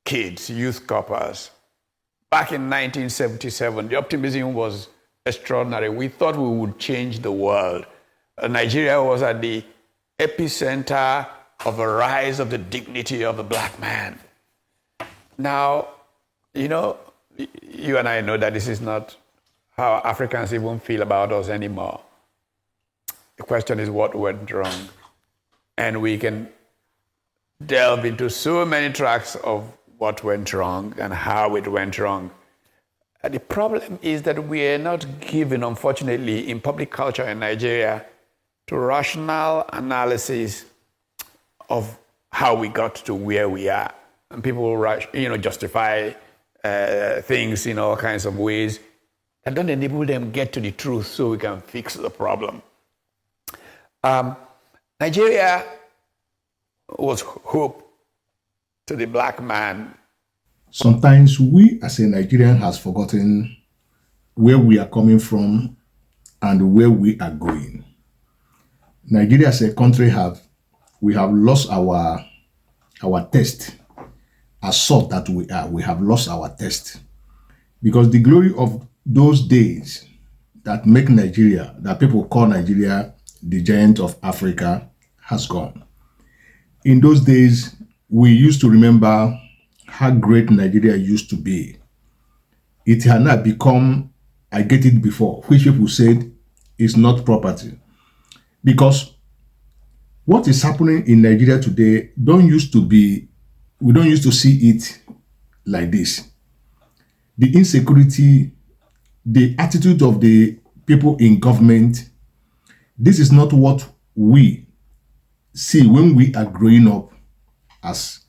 kids, youth corpers. Back in 1977, the optimism was extraordinary. We thought we would change the world. Nigeria was at the epicenter of a rise of the dignity of the black man. Now, you and I know that this is not how Africans even feel about us anymore. The question is what went wrong. And we can delve into so many tracks of what went wrong and how it went wrong. The problem is that we are not given, unfortunately, in public culture in Nigeria, to rational analysis of how we got to where we are. And people, justify things in all kinds of ways that don't enable them get to the truth so we can fix the problem. Nigeria was hope to the black man. Sometimes we as a Nigerian has forgotten where we are coming from and where we are going. Nigeria as a country we have lost our taste. As sort that we are, we have lost our taste. Because the glory of those days that make Nigeria, that people call Nigeria the giant of Africa, has gone. In those days, we used to remember how great Nigeria used to be. It had not become, I get it before, which people said is not property. Because what is happening in Nigeria today we don't used to see it like this. The insecurity, the attitude of the people in government, this is not what we see when we are growing up as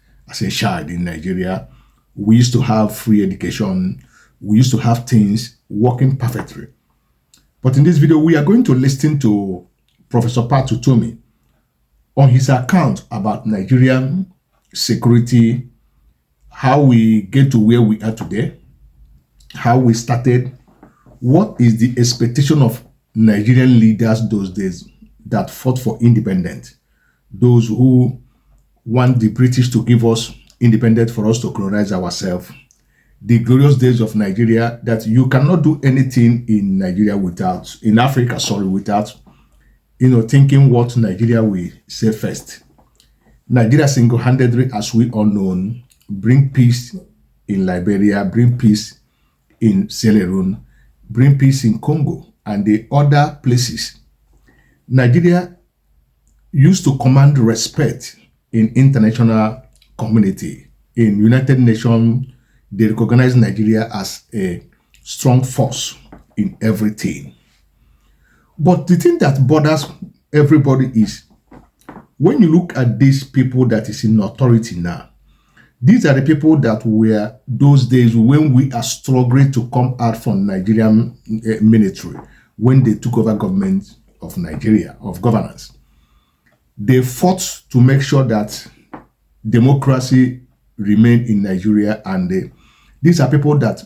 a child in Nigeria. We used to have free education. We used to have things working perfectly. But in this video, we are going to listen to Professor Pat Utomi on his account about Nigerian security, how we get to where we are today, how we started, what is the expectation of Nigerian leaders those days that fought for independence, those who want the British to give us independence for us to colonize ourselves, the glorious days of Nigeria, that you cannot do anything in Nigeria without thinking what Nigeria will say first. Nigeria single-handedly, as we all know, bring peace in Liberia, bring peace in Sierra Leone, bring peace in Congo and the other places. Nigeria used to command respect in international community. In United Nations, they recognize Nigeria as a strong force in everything. But the thing that bothers everybody is, when you look at these people that is in authority now, these are the people that were those days when we are struggling to come out from Nigerian military, when they took over government of Nigeria, of governance. They fought to make sure that democracy remained in Nigeria, and these are people that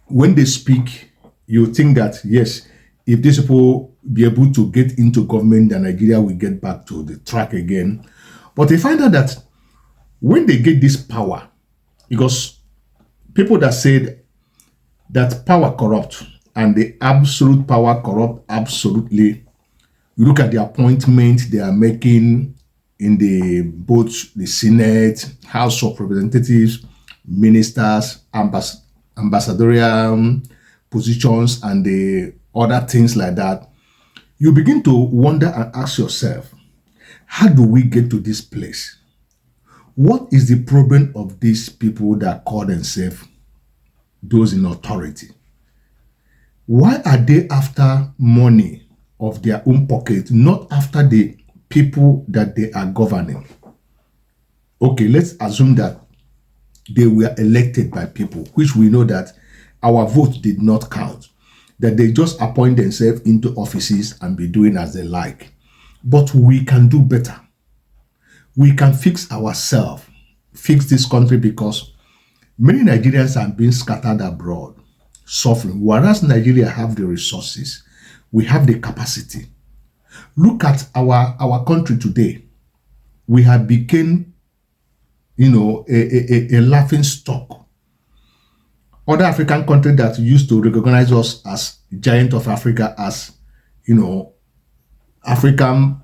when they speak, you think that, yes, if these people be able to get into government, then Nigeria will get back to the track again. But they find out that when they get this power, because people that said that power corrupt and the absolute power corrupt absolutely, you look at the appointment they are making in both the Senate, House of Representatives, ministers, ambassadorial positions, and the other things like that, you begin to wonder and ask yourself, how do we get to this place? What is the problem of these people that call themselves those in authority? Why are they after money of their own pocket, not after the people that they are governing? Okay, let's assume that they were elected by people, which we know that our vote did not count, that they just appoint themselves into offices and be doing as they like. But we can do better. We can fix ourselves, fix this country, because many Nigerians are being scattered abroad, suffering, whereas Nigeria have the resources, we have the capacity. Look at our country today. We have become a laughing stock. Other African countries that used to recognize us as giant of Africa, as African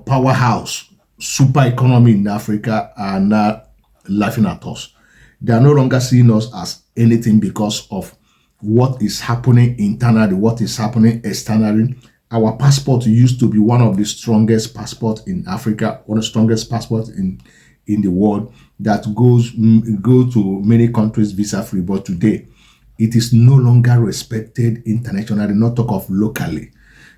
powerhouse, super economy in Africa, are now laughing at us. They are no longer seeing us as anything because of what is happening internally, what is happening externally. Our passport used to be one of the strongest passports in Africa, one of the strongest passports in the world that go to many countries visa free. But today, it is no longer respected internationally, not talk of locally.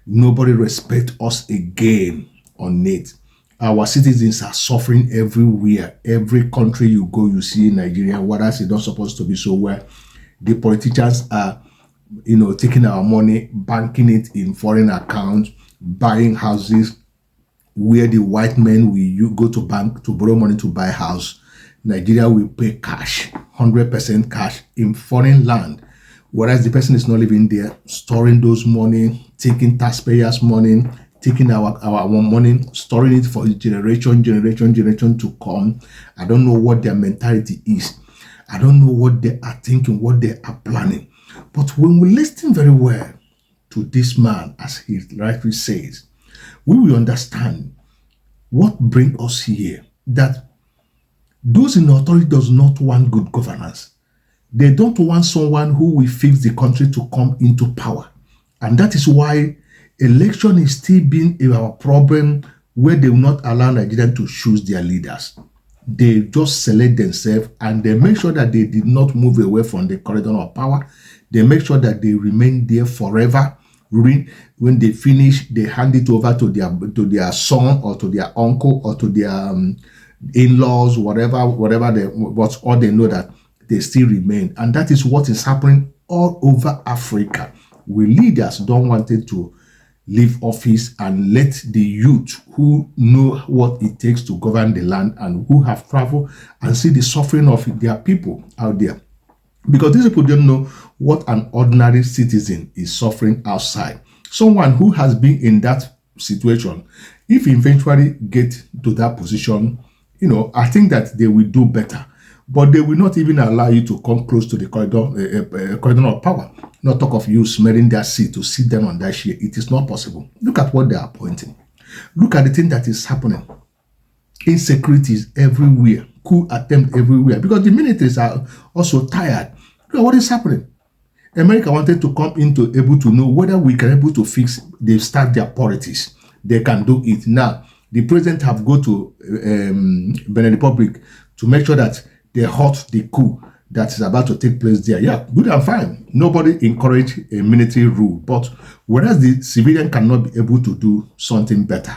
Nobody respects us again on it. Our citizens are suffering everywhere. Every country you go, you see Nigeria, whereas it's not supposed to be so well. The politicians are, taking our money, banking it in foreign accounts, buying houses where the white men will go to bank to borrow money to buy house. Nigeria will pay cash, 100% cash in foreign land, whereas the person is not living there, storing those money, taking taxpayers' money, taking our money, storing it for generation to come. I don't know what their mentality is. I don't know what they are thinking, what they are planning. But when we listen very well to this man, as he rightly says, we will understand what brings us here, that those in authority does not want good governance. They don't want someone who will fix the country to come into power. And that is why election is still being our problem, where they will not allow Nigerians to choose their leaders. They just select themselves, and they make sure that they did not move away from the corridor of power. They make sure that they remain there forever. When they finish, they hand it over to their son or to their uncle or to their in-laws, whatever but all they know that they still remain. And that is what is happening all over Africa. We leaders don't want it to leave office and let the youth who know what it takes to govern the land and who have traveled and see the suffering of their people out there. Because these people don't know what an ordinary citizen is suffering outside. Someone who has been in that situation, if he eventually get to that position, I think that they will do better. But they will not even allow you to come close to the corridor of power. Not talk of you smelling their seat to sit down on that chair. It is not possible. Look at what they are pointing. Look at the thing that is happening. Insecurities everywhere. Coup attempt everywhere. Because the militaries are also tired. Look at what is happening. America wanted to come into able to know whether we can able to fix, they start their politics. They can do it. Now, the president have go to Benin Republic to make sure that they halt the coup that is about to take place there. Yeah, good and fine. Nobody encourage a military rule. But whereas the civilian cannot be able to do something better,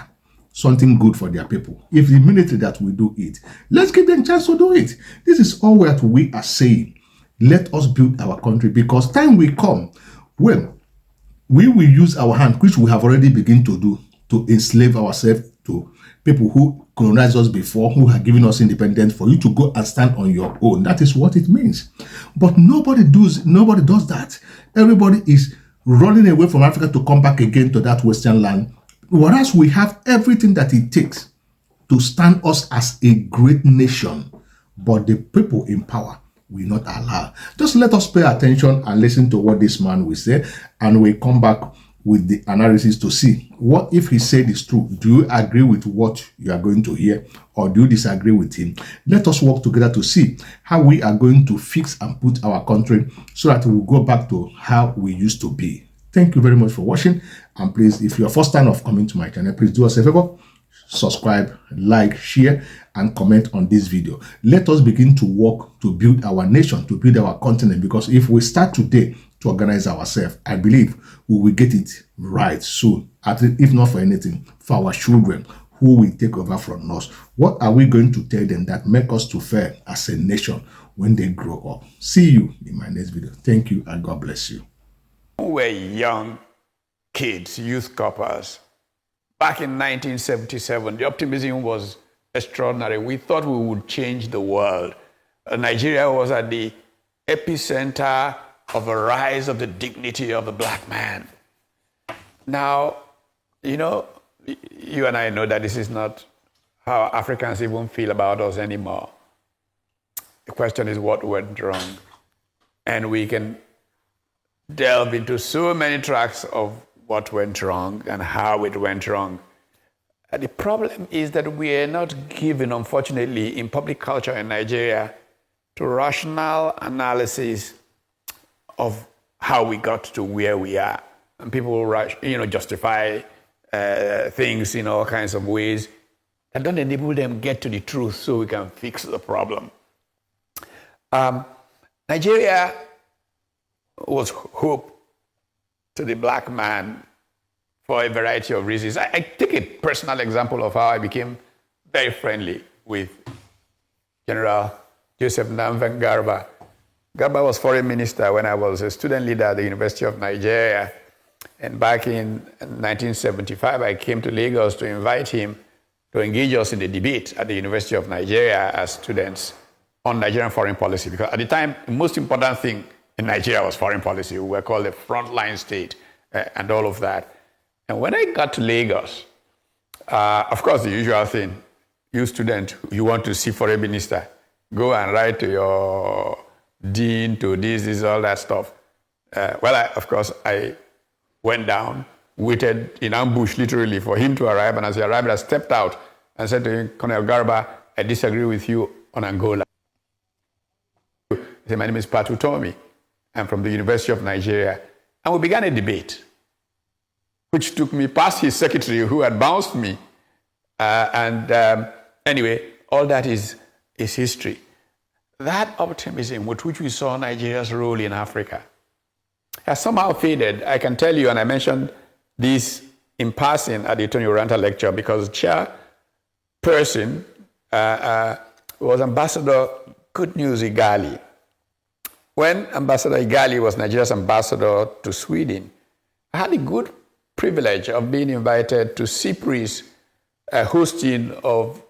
something good for their people. If the military that will do it, let's give them a chance to do it. This is all what we are saying. Let us build our country, because time will come when we will use our hand, which we have already begun to do, to enslave ourselves to people who colonized us before, who have given us independence, for you to go and stand on your own. That is what it means. But nobody does that. Everybody is running away from Africa to come back again to that Western land, whereas we have everything that it takes to stand us as a great nation. But the people in power will not allow. Just let us pay attention and listen to what this man will say, and we come back with the analysis to see what if he said is true. Do you agree with what you are going to hear, or do you disagree with him? Let us work together to see how we are going to fix and put our country so that we will go back to how we used to be. Thank you very much for watching, and please, if you are first time of coming to my channel, please do us a favor, subscribe, like, share, and comment on this video. Let us begin to work to build our nation, to build our continent, because if we start today to organize ourselves, I believe we will get it right soon, at least, if not for anything, for our children who will take over from us. What are we going to tell them that make us to fail as a nation when they grow up? See you in my next video. Thank you, and God bless you. We were young kids, youth corpers. Back in 1977, the optimism was extraordinary. We thought we would change the world. Nigeria was at the epicenter of a rise of the dignity of the black man. Now, you and I know that this is not how Africans even feel about us anymore. The question is what went wrong. And we can delve into so many tracks of what went wrong and how it went wrong. And the problem is that we are not given, unfortunately, in public culture in Nigeria, to rational analysis of how we got to where we are. And people justify things in all kinds of ways that don't enable them get to the truth so we can fix the problem. Nigeria was hope to the black man for a variety of reasons. I take a personal example of how I became very friendly with General Joseph Namvan Garba. Garba was foreign minister when I was a student leader at the University of Nigeria. And back in 1975, I came to Lagos to invite him to engage us in the debate at the University of Nigeria as students on Nigerian foreign policy. Because at the time, the most important thing in Nigeria was foreign policy. We were called the frontline state and all of that. And when I got to Lagos, of course, the usual thing, you student, you want to see foreign minister, go and write to your dean, to this, all that stuff. Of course, I went down, waited in ambush literally for him to arrive. And as he arrived, I stepped out and said to him, Colonel Garba, I disagree with you on Angola. He said, my name is Pat Utomi. I'm from the University of Nigeria. And we began a debate, which took me past his secretary who had bounced me. Anyway, all that is history. That optimism with which we saw Nigeria's role in Africa has somehow faded. I can tell you, and I mentioned this in passing at the Tony Oranta lecture, because the chairperson was Ambassador Good News Igali. When Ambassador Igali was Nigeria's ambassador to Sweden, I had the good privilege of being invited to CIPRI's hosting of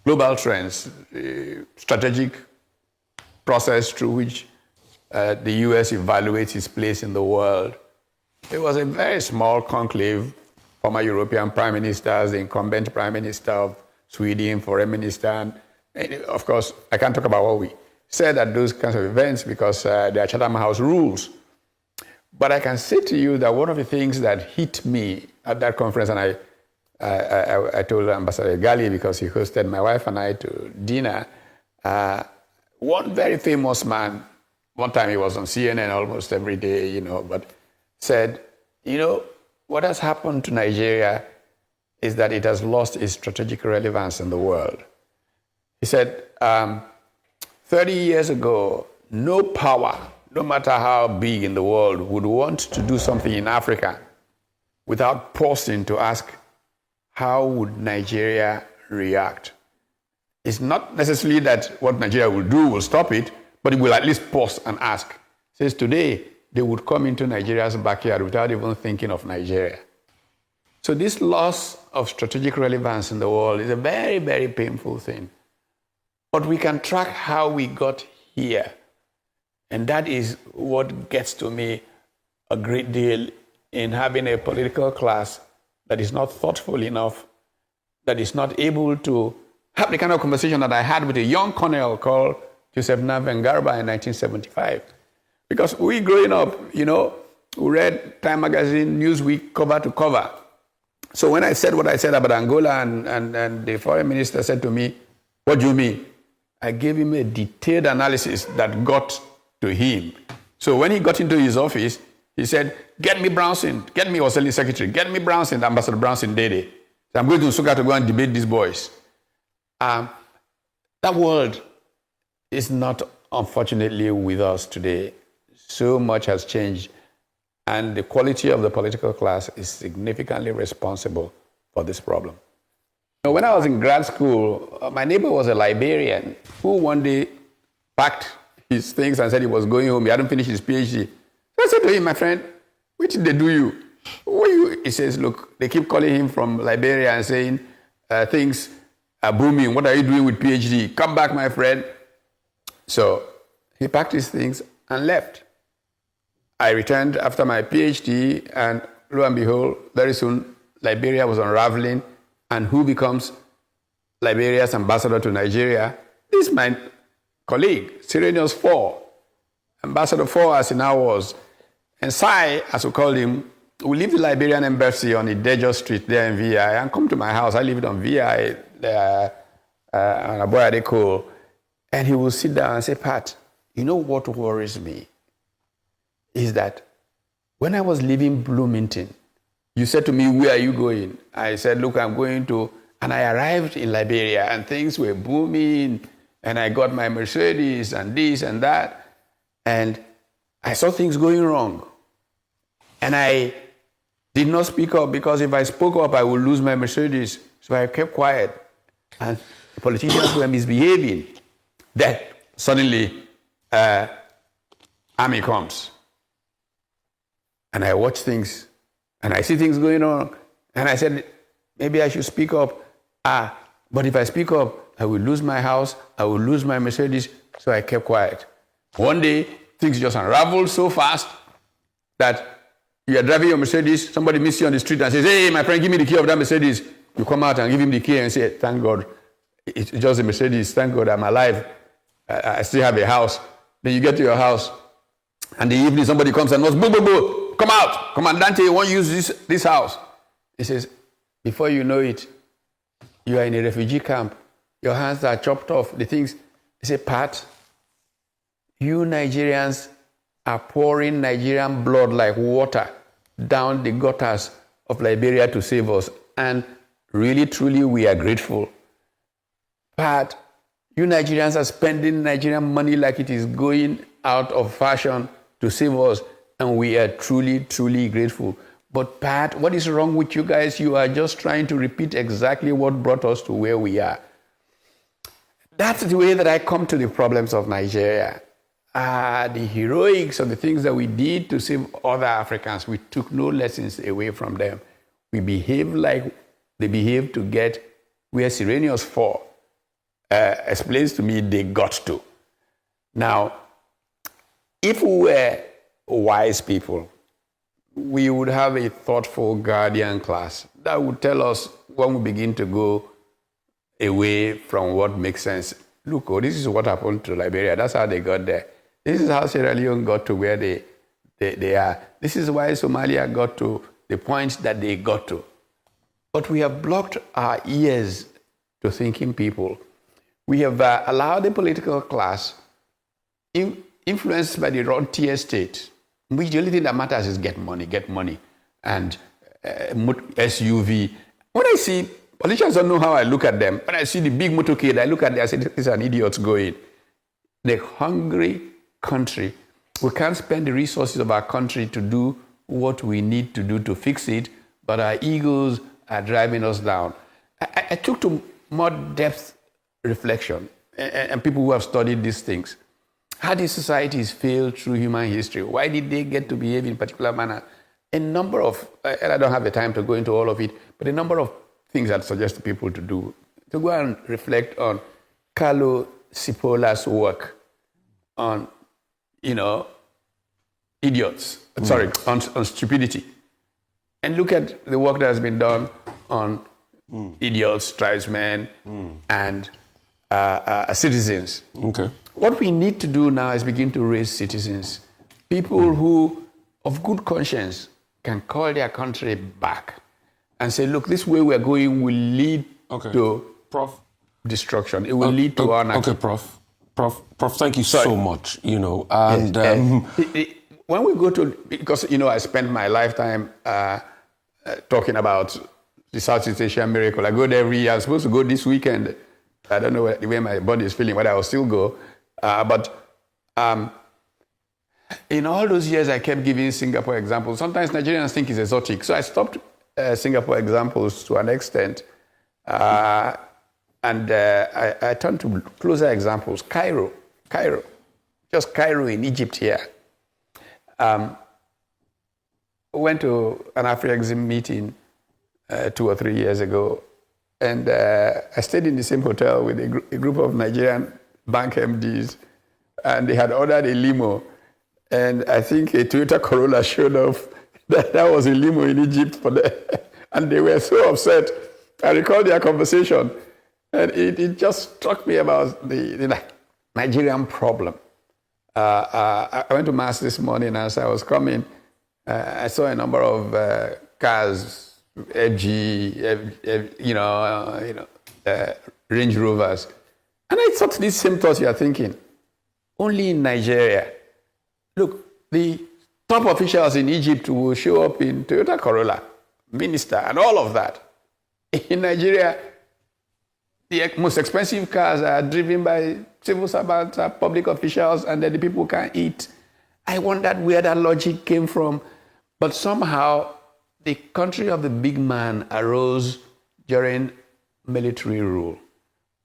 Global Trends, strategic process through which the US evaluates its place in the world. It was a very small conclave, former European prime ministers, the incumbent prime minister of Sweden, foreign minister, and of course, I can't talk about what we said at those kinds of events because they are Chatham House rules. But I can say to you that one of the things that hit me at that conference, and I told Ambassador Gali because he hosted my wife and I to dinner, one very famous man, one time he was on CNN almost every day, but said, what has happened to Nigeria is that it has lost its strategic relevance in the world. He said, 30 years ago, no power, no matter how big in the world, would want to do something in Africa without pausing to ask, how would Nigeria react? It's not necessarily that what Nigeria will do will stop it, but it will at least pause and ask. It says today, they would come into Nigeria's backyard without even thinking of Nigeria. So this loss of strategic relevance in the world is a very, very painful thing. But we can track how we got here. And that is what gets to me a great deal in having a political class that is not thoughtful enough, that is not able to have the kind of conversation that I had with a young colonel called Joseph Namvan Garba in 1975. Because we growing up, we read Time Magazine, Newsweek, cover to cover. So when I said what I said about Angola and the foreign minister said to me, what do you mean? I gave him a detailed analysis that got to him. So when he got into his office, he said, get me Brownson, he was telling the secretary, get me Brownson, Ambassador Brownson Dede. So I'm going to Nsukka to go and debate these boys. That world is not, unfortunately, with us today. So much has changed. And the quality of the political class is significantly responsible for this problem. When I was in grad school, my neighbor was a Liberian who one day packed his things and said he was going home. He hadn't finished his PhD. So I said to him, my friend, what did they do you? What you? He says, look, they keep calling him from Liberia and saying things are booming. What are you doing with PhD? Come back, my friend. So he packed his things and left. I returned after my PhD, and lo and behold, very soon, Liberia was unraveling, and who becomes Liberia's ambassador to Nigeria. This is my colleague, Sirenius 4, Ambassador 4 as he now was. And Sai, as we called him, will leave the Liberian embassy on Idejo Street there in VI and come to my house. I lived on VI there, on Aboyadeko. And he will sit down and say, Pat, you know what worries me is that when I was leaving Bloomington, you said to me, where are you going? I said, look, I'm going to, and I arrived in Liberia and things were booming and I got my Mercedes and this and that. And I saw things going wrong. And I did not speak up because if I spoke up, I would lose my Mercedes. So I kept quiet. And the politicians were misbehaving. Then suddenly, army comes. And I watch things, and I see things going on. And I said, maybe I should speak up. But if I speak up, I will lose my house, I will lose my Mercedes. So I kept quiet. One day, things just unraveled so fast that you are driving your Mercedes, somebody meets you on the street and says, hey, my friend, give me the key of that Mercedes. You come out and give him the key and say, thank God, it's just a Mercedes. Thank God I'm alive. I still have a house. Then you get to your house, and the evening somebody comes and goes, boo, boo, boo, come out. Commandante, won't use this house. He says, before you know it, you are in a refugee camp. Your hands are chopped off. The things, he said, Pat, you Nigerians are pouring Nigerian blood like water down the gutters of Liberia to save us. And really, truly, we are grateful. But you Nigerians are spending Nigerian money like it is going out of fashion to save us. And we are truly, truly grateful. But Pat, what is wrong with you guys? You are just trying to repeat exactly what brought us to where we are. That's the way that I come to the problems of Nigeria. The heroics of the things that we did to save other Africans, we took no lessons away from them. We behaved like they behaved to get where Sirenius 4 explains to me they got to. Now, if we were wise people, we would have a thoughtful guardian class that would tell us when we begin to go away from what makes sense. Look, this is what happened to Liberia. That's how they got there. This is how Sierra Leone got to where they are. This is why Somalia got to the point that they got to. But we have blocked our ears to thinking people. We have allowed the political class, influenced by the rentier state, which the only thing that matters is get money, and SUV. When I see, politicians don't know how I look at them. When I see the big motorcade, I look at them, I say, this is an idiot going. The hungry country, we can't spend the resources of our country to do what we need to do to fix it, but our egos are driving us down. I took to more depth reflection, and people who have studied these things. How did societies fail through human history? Why did they get to behave in a particular manner? A number of, and I don't have the time to go into all of it, but a number of things I'd suggest to people to do, to go and reflect on Carlo Cipola's work on, idiots, on stupidity. And look at the work that has been done on idiots, tribesmen, and citizens. Okay. What we need to do now is begin to raise citizens, people who, of good conscience, can call their country back and say, look, this way we're going will lead to destruction. It will lead to anarchy. Okay, Prof, thank you so much, and... when we go to, because, I spent my lifetime talking about the Southeast Asian miracle. I go there every year. I'm supposed to go this weekend. I don't know the way my body is feeling, but I will still go. But in all those years, I kept giving Singapore examples. Sometimes Nigerians think it's exotic. So I stopped Singapore examples to an extent. And I turned to closer examples. Cairo, just Cairo in Egypt here. Went to an AfriExim meeting 2 or 3 years ago. And I stayed in the same hotel with a group of Nigerian bank MDs, and they had ordered a limo. And I think a Toyota Corolla showed up. That was a limo in Egypt for them. And they were so upset. I recall their conversation. And it just struck me about the Nigerian problem. I went to Mass this morning. As I was coming, I saw a number of cars, Range Rovers. And I thought these same thoughts you are thinking. Only in Nigeria. Look, the top officials in Egypt will show up in Toyota Corolla, minister, and all of that. In Nigeria, the most expensive cars are driven by civil servants, public officials, and then the people can't eat. I wondered where that logic came from. But somehow, the country of the big man arose during military rule.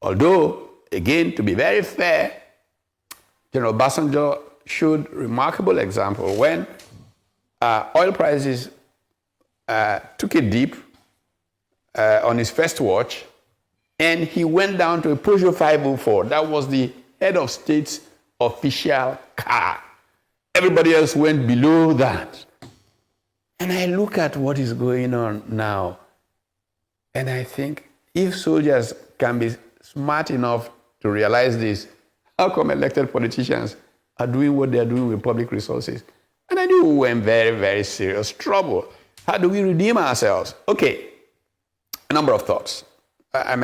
Although, again, to be very fair, General Obasanjo showed remarkable example when oil prices took a dip on his first watch, and he went down to a Peugeot 504. That was the head of state's official car. Everybody else went below that. And I look at what is going on now, and I think if soldiers can be smart enough to realize this, how come elected politicians are doing what they're doing with public resources? And I knew we were in very, very serious trouble. How do we redeem ourselves? Okay, a number of thoughts. I